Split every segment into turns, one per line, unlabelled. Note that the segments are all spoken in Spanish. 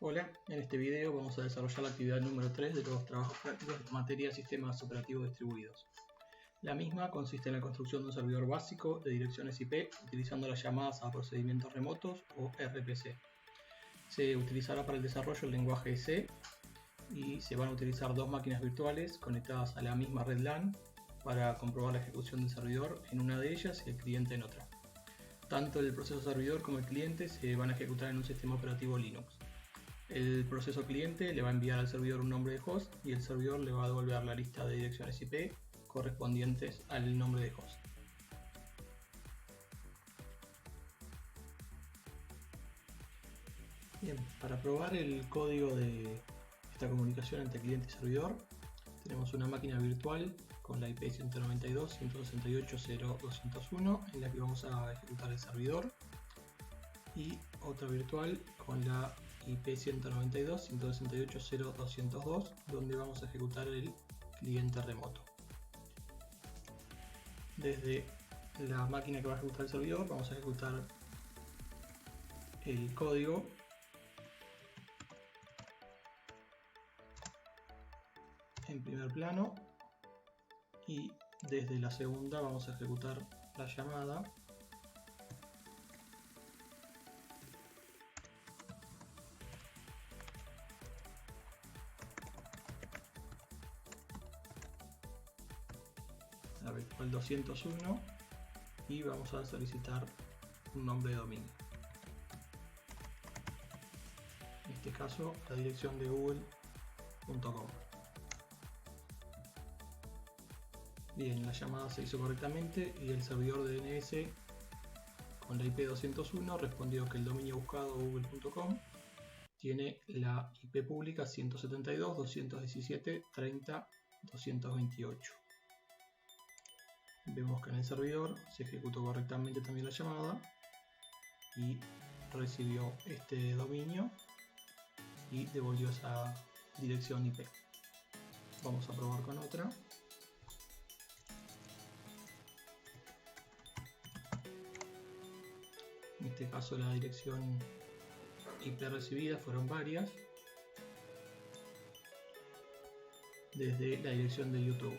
Hola, en este video vamos a desarrollar la actividad número 3 de los trabajos prácticos de materia de sistemas operativos distribuidos. La misma consiste en la construcción de un servidor básico de direcciones IP utilizando las llamadas a procedimientos remotos o RPC. Se utilizará para el desarrollo el lenguaje C y se van a utilizar dos máquinas virtuales conectadas a la misma red LAN para comprobar la ejecución del servidor en una de ellas y el cliente en otra. Tanto el proceso servidor como el cliente se van a ejecutar en un sistema operativo Linux. El proceso cliente le va a enviar al servidor un nombre de host y el servidor le va a devolver la lista de direcciones IP correspondientes al nombre de host. Bien, para probar el código de esta comunicación entre cliente y servidor, tenemos una máquina virtual con la IP 192.168.0.201 en la que vamos a ejecutar el servidor, y otra virtual con la IP 192.168.0.202 donde vamos a ejecutar el cliente remoto. Desde la máquina que va a ejecutar el servidor vamos a ejecutar el código en primer plano, y desde la segunda vamos a ejecutar la llamada a la virtual 201 y vamos a solicitar un nombre de dominio. En este caso la dirección de google.com. Bien, la llamada se hizo correctamente y el servidor de DNS con la IP 201 respondió que el dominio buscado google.com tiene la IP pública 172.217.30.228. Vemos que en el servidor se ejecutó correctamente también la llamada y recibió este dominio y devolvió esa dirección IP. Vamos a probar con otra. En este caso la dirección IP recibida fueron varias, desde la dirección de YouTube.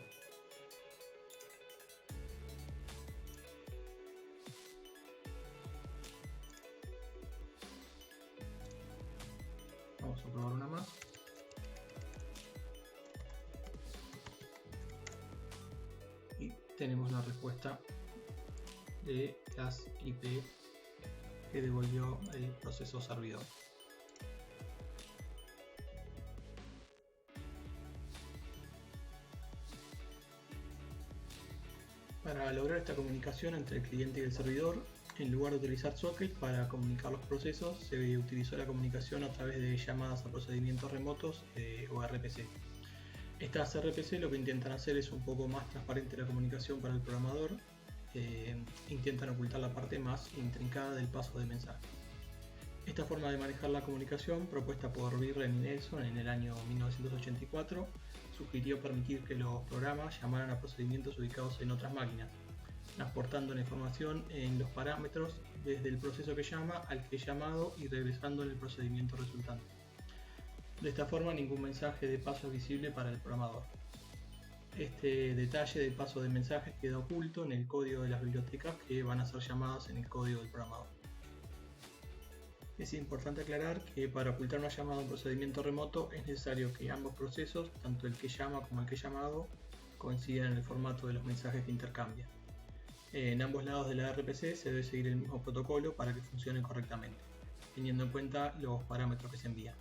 Vamos a probar una más. Y tenemos la respuesta de las IP que devolvió el proceso servidor. Para lograr esta comunicación entre el cliente y el servidor, en lugar de utilizar socket para comunicar los procesos, se utilizó la comunicación a través de llamadas a procedimientos remotos o RPC. Estas RPC lo que intentan hacer es un poco más transparente la comunicación para el programador. Intentan ocultar la parte más intrincada del paso de mensaje. Esta forma de manejar la comunicación, propuesta por Birren y Nelson en el año 1984, sugirió permitir que los programas llamaran a procedimientos ubicados en otras máquinas, transportando la información en los parámetros desde el proceso que llama al que es llamado y regresando en el procedimiento resultante. De esta forma, ningún mensaje de paso es visible para el programador. Este detalle del paso de mensajes queda oculto en el código de las bibliotecas que van a ser llamadas en el código del programador. Es importante aclarar que para ocultar una llamada a un procedimiento remoto es necesario que ambos procesos, tanto el que llama como el que es llamado, coincidan en el formato de los mensajes que intercambian. En ambos lados de la RPC se debe seguir el mismo protocolo para que funcione correctamente, teniendo en cuenta los parámetros que se envían.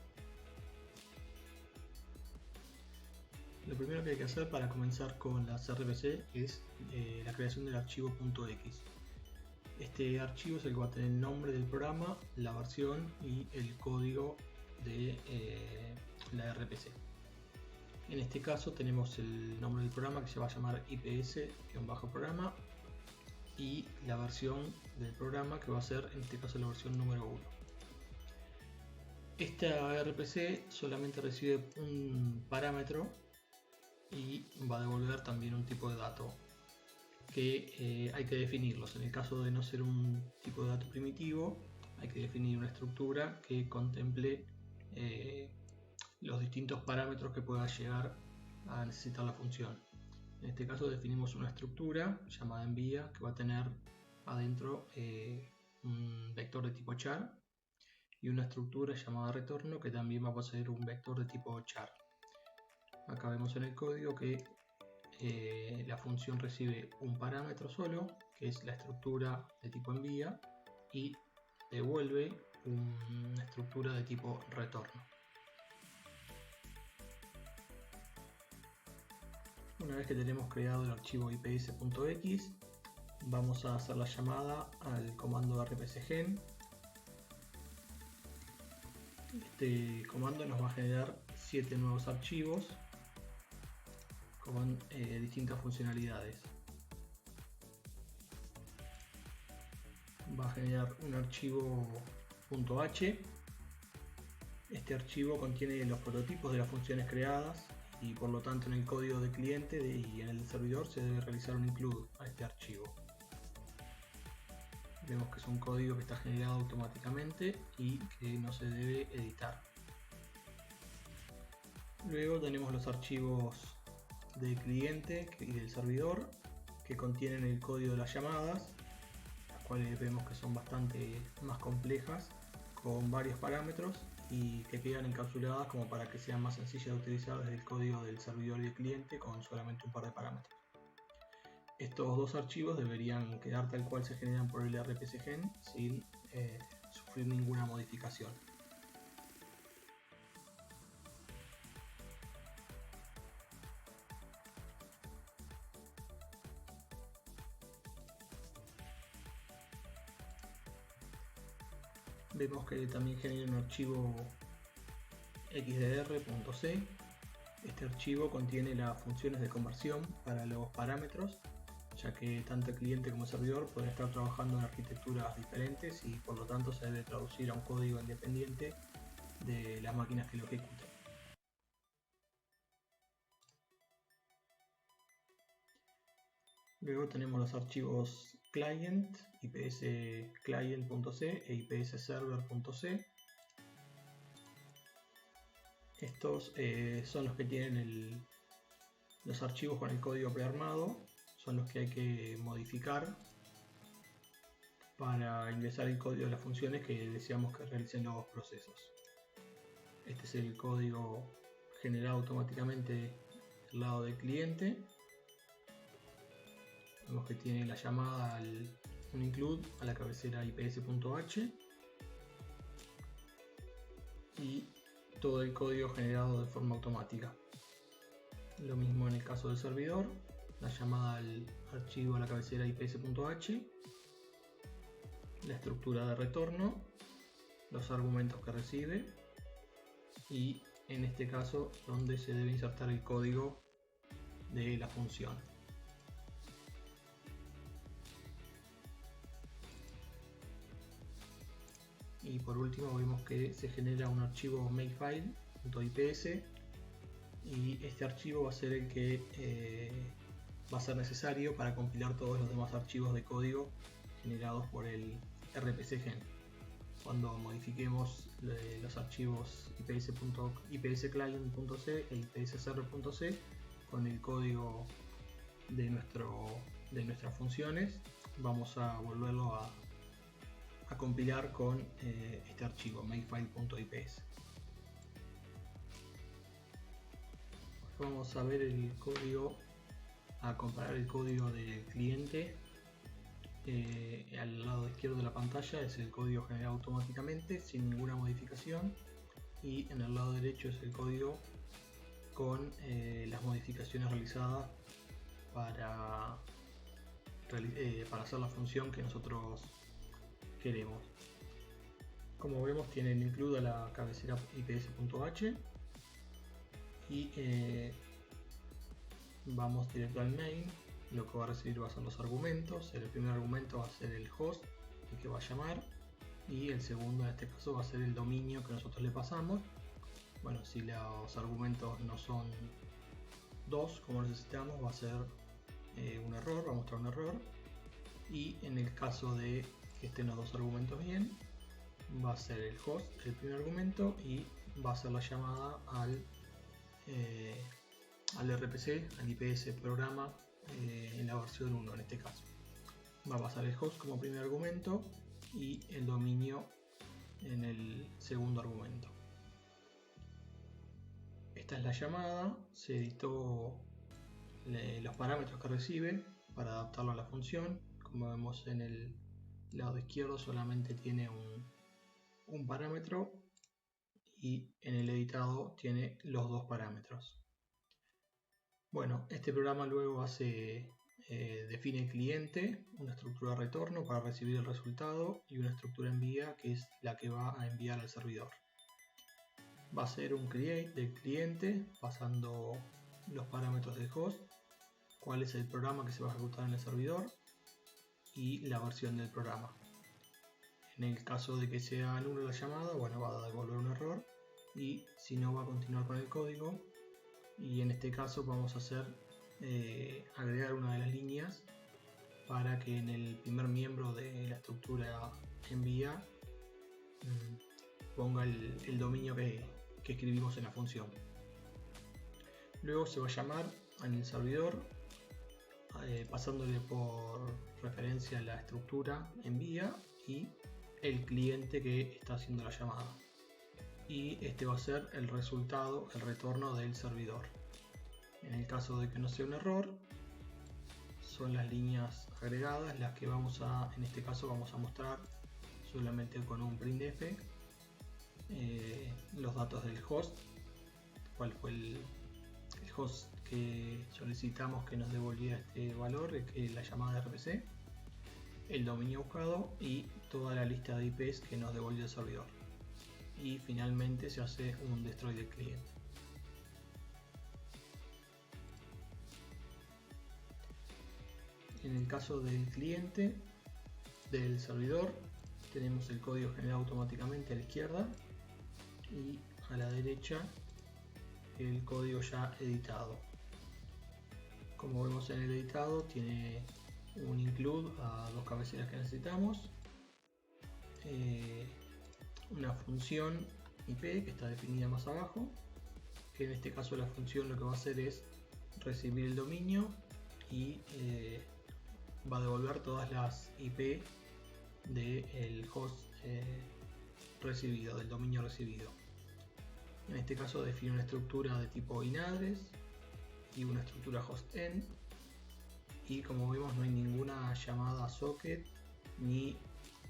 Lo primero que hay que hacer para comenzar con las RPC es la creación del archivo .x. Este archivo es el que va a tener el nombre del programa, la versión y el código de la RPC. En este caso tenemos el nombre del programa, que se va a llamar IPS-programa, y la versión del programa, que va a ser en este caso la versión número 1. Esta RPC solamente recibe un parámetro y va a devolver también un tipo de dato que hay que definirlos. En el caso de no ser un tipo de dato primitivo, hay que definir una estructura que contemple los distintos parámetros que pueda llegar a necesitar la función. En este caso definimos una estructura llamada envía que va a tener adentro un vector de tipo char y una estructura llamada retorno que también va a poseer un vector de tipo char. Acá vemos en el código que la función recibe un parámetro solo, que es la estructura de tipo envía, y devuelve una estructura de tipo retorno. Una vez que tenemos creado el archivo ips.x, vamos a hacer la llamada al comando rpcgen. Este comando nos va a generar 7 nuevos archivos con distintas funcionalidades. Va a generar un archivo .h. Este archivo contiene los prototipos de las funciones creadas y por lo tanto en el código del cliente y en el servidor se debe realizar un include a este archivo. Vemos que es un código que está generado automáticamente y que no se debe editar. Luego tenemos los archivos del cliente y del servidor que contienen el código de las llamadas, las cuales vemos que son bastante más complejas con varios parámetros y que quedan encapsuladas como para que sean más sencillas de utilizar desde el código del servidor y el cliente con solamente un par de parámetros. Estos dos archivos deberían quedar tal cual se generan por el rpcgen sin sufrir ninguna modificación. Vemos que también genera un archivo xdr.c. Este archivo contiene las funciones de conversión para los parámetros, ya que tanto el cliente como el servidor pueden estar trabajando en arquitecturas diferentes y por lo tanto se debe traducir a un código independiente de las máquinas que lo ejecutan. Luego tenemos los archivos client, ipsclient.c e ipsserver.c. Estos son los que tienen los archivos con el código prearmado, son los que hay que modificar para ingresar el código de las funciones que deseamos que realicen los procesos. Este es el código generado automáticamente del lado del cliente. Vemos que tiene la llamada un include a la cabecera ips.h y todo el código generado de forma automática. Lo mismo en el caso del servidor, la llamada al archivo a la cabecera ips.h, la estructura de retorno, los argumentos que recibe y en este caso donde se debe insertar el código de la función. Y por último vemos que se genera un archivo makefile.ips y este archivo va a ser el que va a ser necesario para compilar todos los demás archivos de código generados por el rpcgen. Cuando modifiquemos los archivos ipsclient.c e ipsserver.c con el código de nuestras funciones, vamos a volverlo a compilar con este archivo makefile.ips. Vamos a ver el código, a comparar el código del cliente. Al lado izquierdo de la pantalla es el código generado automáticamente sin ninguna modificación y en el lado derecho es el código con las modificaciones realizadas para hacer la función que nosotros queremos. Como vemos tiene el include a la cabecera ips.h y vamos directo al main. Lo que va a recibir va a ser los argumentos. El primer argumento va a ser el host, el que va a llamar, y el segundo en este caso va a ser el dominio que nosotros le pasamos. Bueno, si los argumentos no son 2 como necesitamos, va a ser un error, va a mostrar un error, y en el caso de que estén los dos argumentos bien, va a ser el host el primer argumento y va a hacer la llamada al RPC, al IPS programa en la versión 1 en este caso. Va a pasar el host como primer argumento y el dominio en el segundo argumento. Esta es la llamada, se editó los parámetros que recibe para adaptarlo a la función. Como vemos en el lado izquierdo solamente tiene un parámetro y en el editado tiene los dos parámetros. Bueno, este programa luego define el cliente, una estructura de retorno para recibir el resultado y una estructura envía que es la que va a enviar al servidor. Va a ser un create del cliente pasando los parámetros del host, cuál es el programa que se va a ejecutar en el servidor y la versión del programa. En el caso de que sea nula la llamada, bueno, va a devolver un error y si no va a continuar con el código. Y en este caso vamos a hacer agregar una de las líneas para que en el primer miembro de la estructura envía ponga el dominio que escribimos en la función. Luego se va a llamar en el servidor pasándole por referencia la estructura envía y el cliente que está haciendo la llamada. Y este va a ser el resultado, el retorno del servidor. En el caso de que no sea un error, son las líneas agregadas las que en este caso vamos a mostrar solamente con un printf los datos del host, cuál fue el host que solicitamos que nos devolviera este valor, que es la llamada de RPC, el dominio buscado y toda la lista de IPs que nos devolvió el servidor. Y finalmente se hace un destroy del cliente. En el caso del cliente del servidor tenemos el código generado automáticamente a la izquierda y a la derecha el código ya editado. Como vemos en el editado tiene un include a dos cabeceras que necesitamos, una función IP que está definida más abajo, que en este caso la función lo que va a hacer es recibir el dominio y va a devolver todas las IP del host recibido, del dominio recibido. En este caso define una estructura de tipo inaddress y una estructura hostend, y como vemos no hay ninguna llamada socket ni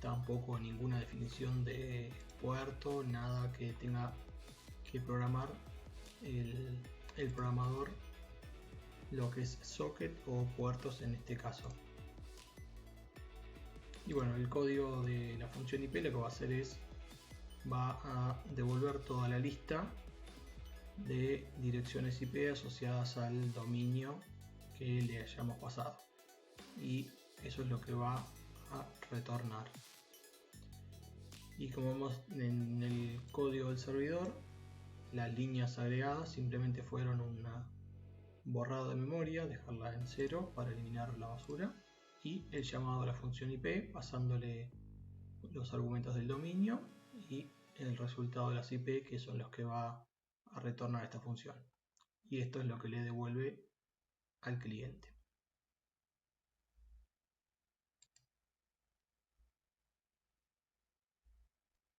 tampoco ninguna definición de puerto, nada que tenga que programar el programador lo que es socket o puertos en este caso. Y bueno, el código de la función IP lo que va a hacer es va a devolver toda la lista de direcciones IP asociadas al dominio que le hayamos pasado, y eso es lo que va a retornar. Y como vemos en el código del servidor, las líneas agregadas simplemente fueron una borrado de memoria, dejarla en 0 para eliminar la basura, y el llamado a la función IP pasándole los argumentos del dominio y el resultado de las IP, que son los que va a retornar esta función. Y esto es lo que le devuelve al cliente.